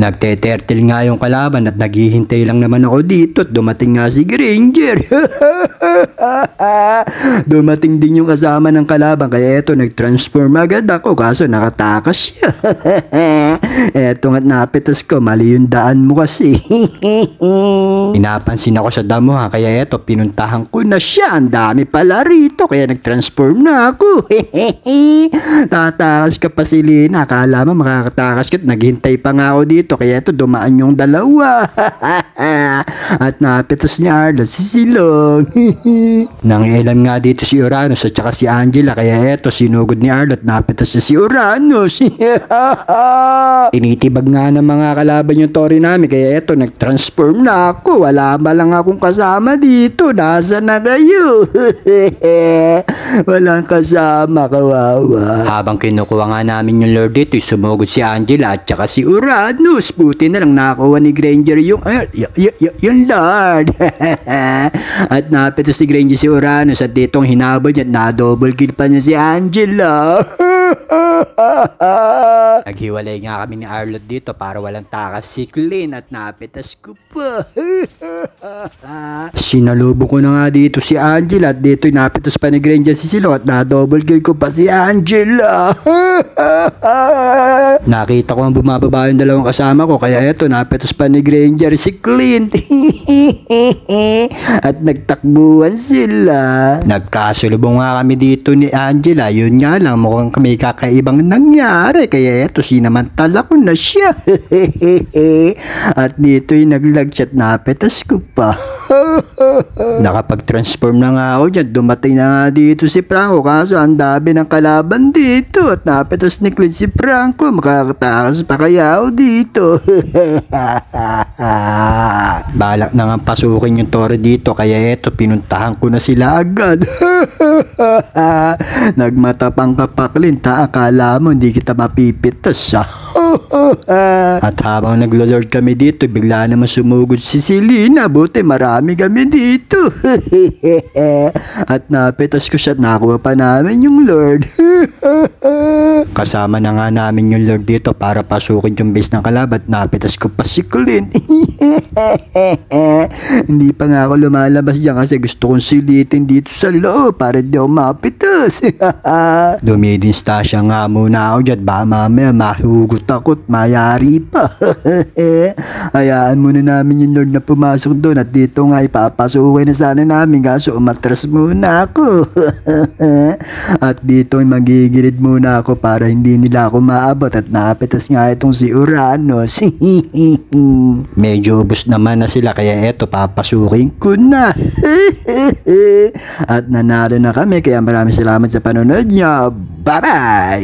Nagte-turtle nga yung kalaban at naghihintay lang naman ako dito at dumating nga si Granger. Dumating din yung kasama ng kalaban kaya eto nag-transform agad ako kaso nakatakas siya. Eto nga't napitas ko, mali yung daan mo kasi. Pinapansin ako sa damo ha kaya eto pinuntahan ko na siya. Ang dami pala rito kaya nag-transform na ako. Tatakas ka pa si Lina, akala mo makakatakas ka at naghintay pa nga ako dito kaya eto dumaan yung dalawa. At napitas niya Arlo si Silong. Nang ilan nga dito si Uranus at saka si Angela kaya eto sinugod ni Arlo at napitas niya si Uranus. Tinitibag nga ng mga kalaban yung tori namin kaya eto nag-transform na ako. Wala ba lang akong kasama dito? Nasa na kayo? Walang kasama, kawawa. Habang kinukuha nga namin yung Lord dito, sumugod si Angela at saka si Uranus. Buti na lang nakakuha ni Granger yung Lord. At napitos si Granger si Uranus at ditong hinabod niya at na-double kill pa niya si Angela. Naghiwalay nga kami ni Arlot dito para walang takas si Clint at napitas ko pa. Sinalubong ko na nga dito si Angela at dito napitas pa ni Granger si Silo at na-double kill ko pa si Angela. Nakita ko ang bumababa yung dalawang kasama ko kaya eto napitas pa ni Granger si Clint. At nagtakbuhan sila. Nagkasulubong nga kami dito ni Angela. Yun nga lang mukhang kami kakaibang nangyari kaya eto sinamantala ko na siya. At dito yung nag-lagchat napitas ko pa. Nakapag-transform na nga ako dyan. Dumating na nga dito si Franco kaso ang dami ng kalaban dito at napitas ni Clint si Franco. Makakatakas pa kaya ako dito. Balak na nga pasukin yung tore dito kaya eto pinuntahan ko na sila agad. Nagmatapang ka pa Clint ha, akala mo hindi kita mapipitas ha. At habang naglo-lord kami dito bigla naman sumugod si Selena. Buti marami kami dito. At napitas ko siya at nakuha pa namin yung Lord. Kasama na nga namin yung Lord dito para pasukin yung base ng kalaban at napitas ko pa si Clint. Hindi pa nga ako lumalabas dyan kasi gusto kong silitin dito sa loob para di ako mapitas. Dumidinsta siya nga muna ako dyan baka mamaya mahugot ako at mayari pa. Hayaan muna namin yung Lord na pumasok doon at dito nga ipapasukin na sana namin kaso umatras muna ako. At dito magigilid muna ako para hindi nila ako maabot at napitas nga itong si Uranus. Medyo ubos naman na sila kaya eto papasukin ko na. At nanalo na kami kaya maraming salamat sa panonood niyo. Bye bye.